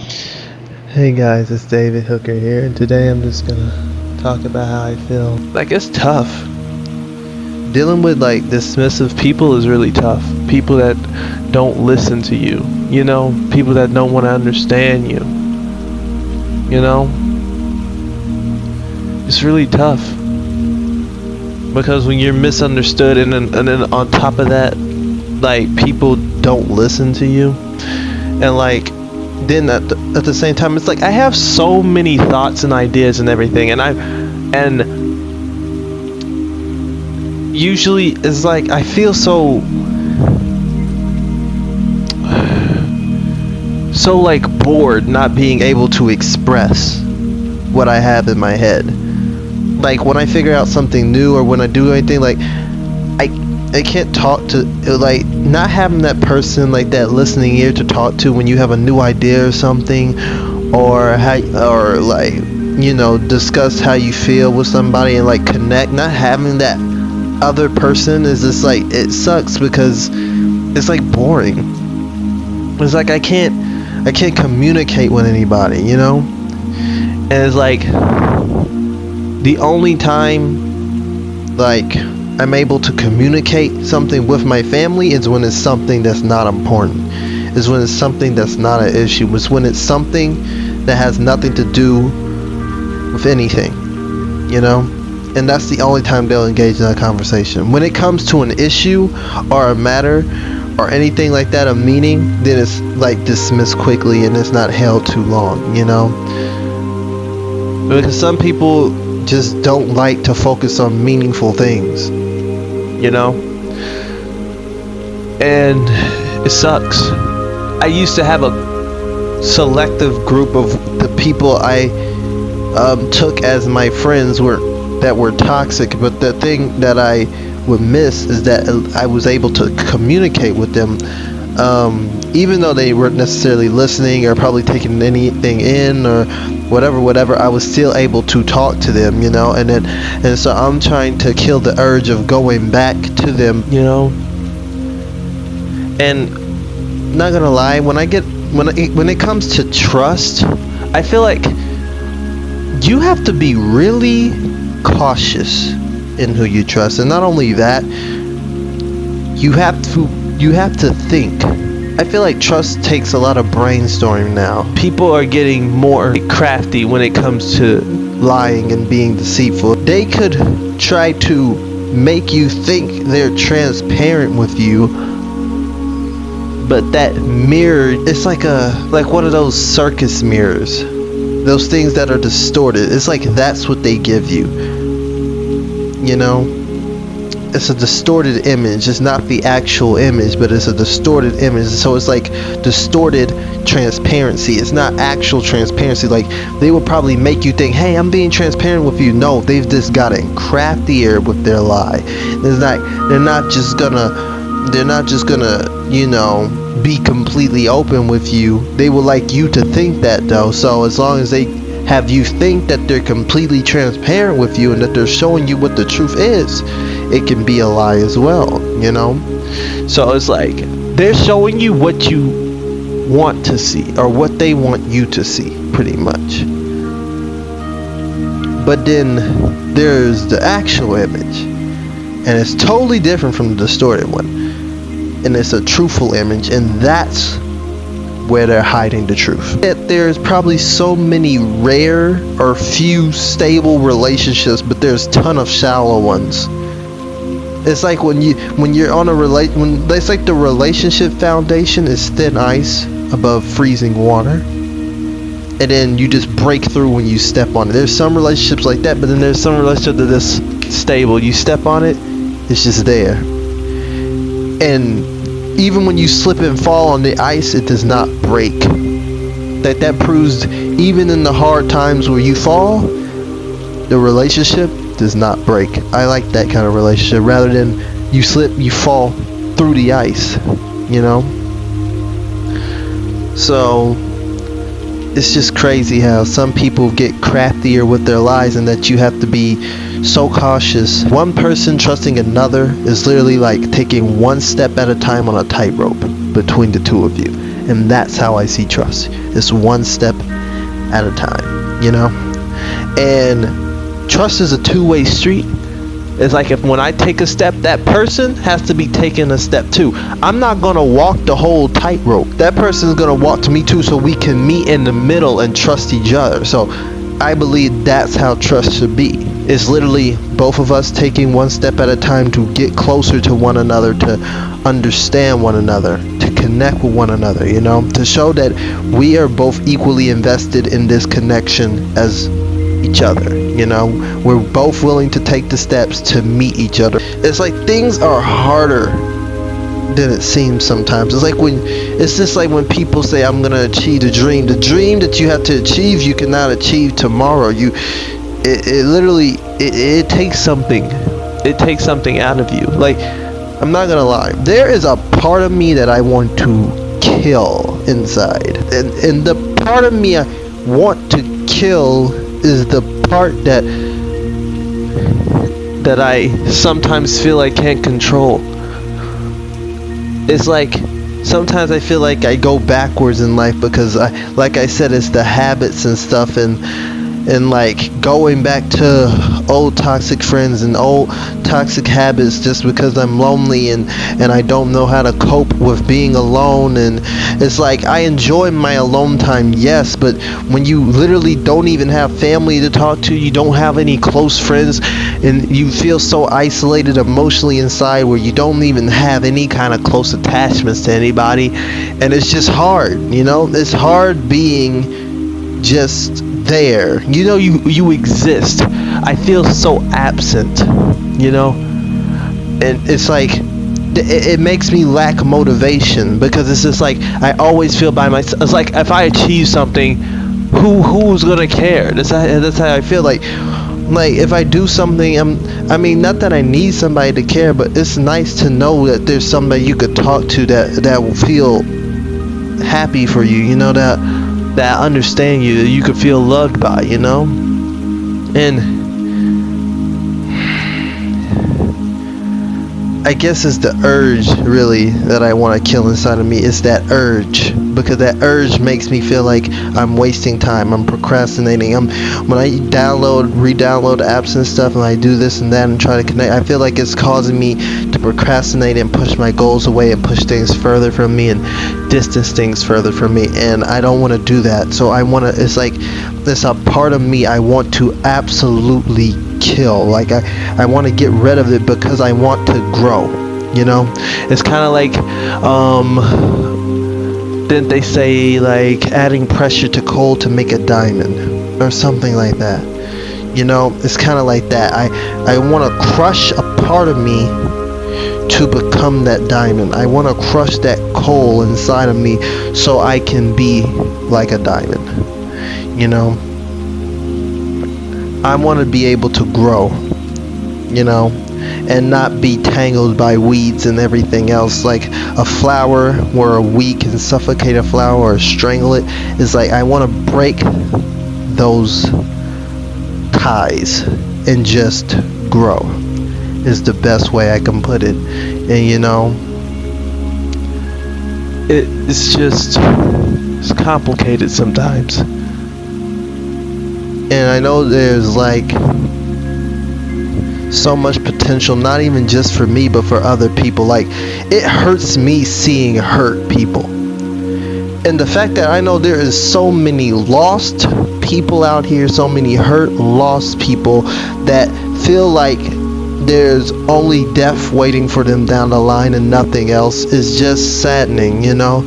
Hey guys, it's David Hooker here, and today I'm just gonna talk about how I feel. Like, it's tough. Dealing with like dismissive people is really tough. People that don't listen to you, people that don't want to understand you. It's really tough. Because when you're misunderstood and then on top of that, like, people don't listen to you, and like, then at the same time, it's like I have so many thoughts and ideas and everything, and usually it's like I feel so like bored not being able to express what I have in my head. Like when I figure out something new or when I do anything, like I can't talk to, like, not having that person, like that listening ear to talk to when you have a new idea or something, or discuss how you feel with somebody and like connect. Not having that other person is just like, it sucks because it's like boring. It's like I can't communicate with anybody, and it's like the only time like I'm able to communicate something with my family is when it's something that's not important. Is when it's something that's not an issue. It's when it's something that has nothing to do with anything, And that's the only time they'll engage in a conversation. When it comes to an issue or a matter or anything like that of meaning, then it's like dismissed quickly and it's not held too long, Because some people just don't like to focus on meaningful things, and it sucks. I used to have a selective group of the people I took as my friends that were toxic, but the thing that I would miss is that I was able to communicate with them, even though they weren't necessarily listening or probably taking anything in or whatever, I was still able to talk to them, and so I'm trying to kill the urge of going back to them, and not gonna lie, when it comes to trust, I feel like you have to be really cautious in who you trust, and not only that, you have to think. I feel like trust takes a lot of brainstorming now. People are getting more crafty when it comes to lying and being deceitful. They could try to make you think they're transparent with you, but that mirror, it's like one of those circus mirrors. Those things that are distorted. It's like that's what they give you. It's a distorted image. It's not the actual image, but it's a distorted image. So it's like distorted transparency. It's not actual transparency. Like, they will probably make you think, hey, I'm being transparent with you. No, they've just gotten craftier with their lie. They're not just gonna be completely open with you. They would like you to think that, though. So as long as they have you think that they're completely transparent with you and that they're showing you what the truth is, it can be a lie as well, So it's like they're showing you what you want to see or what they want you to see, pretty much. But then there's the actual image, and it's totally different from the distorted one, and it's a truthful image, and that's where they're hiding the truth. That there's probably so many rare or few stable relationships, but there's a ton of shallow ones. It's like when you're on it's like the relationship foundation is thin ice above freezing water, and then you just break through when you step on it. There's some relationships like that, but then there's some relationships that are just stable. You step on it, it's just there. And even when you slip and fall on the ice, it does not break. That proves even in the hard times where you fall, the relationship does not break. I like that kind of relationship rather than you slip, you fall through the ice, So it's just crazy how some people get craftier with their lies, and that you have to be so cautious. One person trusting another is literally like taking one step at a time on a tightrope between the two of you. And that's how I see trust. It's one step at a time, you know? And trust is a two-way street. It's like if when I take a step, that person has to be taking a step too. I'm not going to walk the whole tightrope. That person is going to walk to me too, so we can meet in the middle and trust each other. So I believe that's how trust should be. It's literally both of us taking one step at a time to get closer to one another, to understand one another, to connect with one another, you know, to show that we are both equally invested in this connection as each other, you know. We're both willing to take the steps to meet each other. It's like things are harder than it seems sometimes. It's just like when people say, I'm gonna achieve the dream that you have to achieve, you cannot achieve tomorrow. It takes something out of you. Like, I'm not gonna lie, there is a part of me that I want to kill inside, and the part of me I want to kill is the part that I sometimes feel I can't control. It's like sometimes I feel like I go backwards in life because like I said, it's the habits and stuff, and like going back to old toxic friends and old toxic habits just because I'm lonely and I don't know how to cope with being alone. And it's like I enjoy my alone time, yes, but when you literally don't even have family to talk to, you don't have any close friends, and you feel so isolated emotionally inside where you don't even have any kind of close attachments to anybody, and it's just hard, you know. It's hard being just there, you know. You exist. I feel so absent, you know, and it's like it makes me lack motivation because it's just like I always feel by myself. It's like if I achieve something, who's gonna care? That's how I feel. Like if I do something, I mean, not that I need somebody to care, but it's nice to know that there's somebody you could talk to that will feel happy for you, you know, that understand you, that you could feel loved by, you know. And I guess it's the urge really that I want to kill inside of me. It's that urge, because that urge makes me feel like I'm wasting time, I'm procrastinating. When I re-download apps and stuff, and I do this and that and try to connect, I feel like it's causing me to procrastinate and push my goals away and push things further from me and distance things further from me, and I don't want to do that. So it's like there's a part of me I want to absolutely kill. Like I want to get rid of it because I want to grow, you know. It's kind of like didn't they say like adding pressure to coal to make a diamond or something like that, you know. It's kind of like that. I want to crush a part of me to become that diamond. I want to crush that coal inside of me so I can be like a diamond, you know. I want to be able to grow, you know, and not be tangled by weeds and everything else. Like a flower where a weed can suffocate a flower or strangle it, is like I want to break those ties and just grow, is the best way I can put it. And you know, it's complicated sometimes. And I know there's like so much potential, not even just for me but for other people. Like it hurts me seeing hurt people, and the fact that I know there is so many lost people out here, so many hurt, lost people that feel like there's only death waiting for them down the line and nothing else, is just saddening, you know.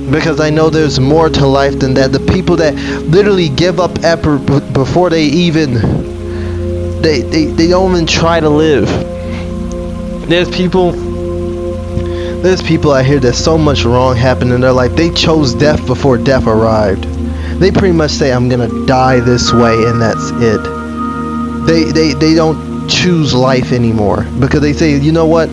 Because I know there's more to life than that. The people that literally give up effort before they even they don't even try to live. There's people out here that so much wrong happened in their life, they chose death before death arrived. They pretty much say, I'm gonna die this way, and that's it. They don't choose life anymore because they say, you know what,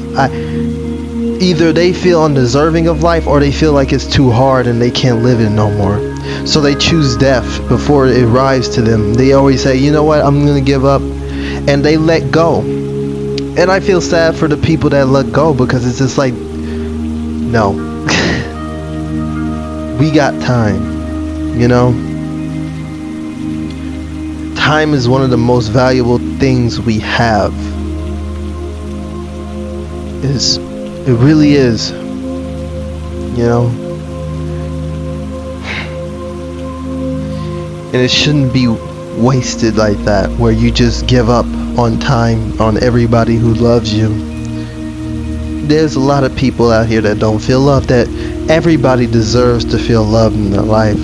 either they feel undeserving of life or they feel like it's too hard and they can't live it no more. So they choose death before it arrives to them. They always say, you know what, I'm gonna give up, and they let go. And I feel sad for the people that let go, because it's just like, no. We got time. You know, time is one of the most valuable things we have. It really is. You know, and it shouldn't be wasted like that, where you just give up on time on everybody who loves you. There's a lot of people out here that don't feel loved, that everybody deserves to feel loved in their life.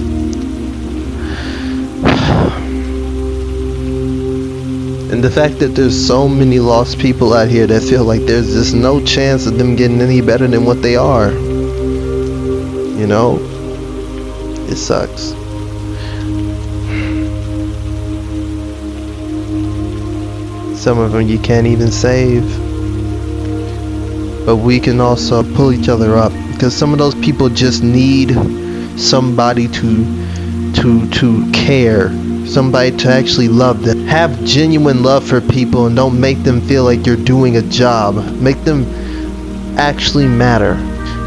And the fact that there's so many lost people out here that feel like there's just no chance of them getting any better than what they are, you know, it sucks. Some of them you can't even save, but we can also pull each other up, because some of those people just need somebody to care, somebody to actually love them. Have genuine love for people and don't make them feel like you're doing a job. Make them actually matter.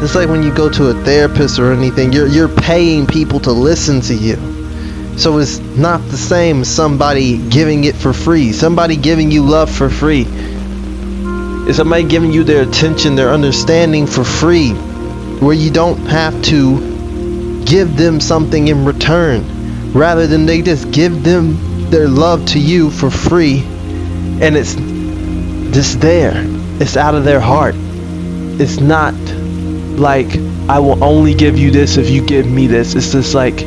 It's like when you go to a therapist or anything, you're paying people to listen to you. So it's not the same as somebody giving it for free. Somebody giving you love for free. Is somebody giving you their attention, their understanding for free, where you don't have to give them something in return. Rather than they just give them their love to you for free, and it's just there. It's out of their heart. It's not like, I will only give you this if you give me this. It's just like,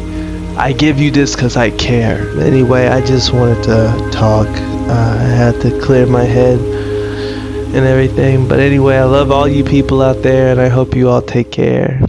I give you this because I care. Anyway, I just wanted to talk. I had to clear my head and everything. But anyway, I love all you people out there, and I hope you all take care.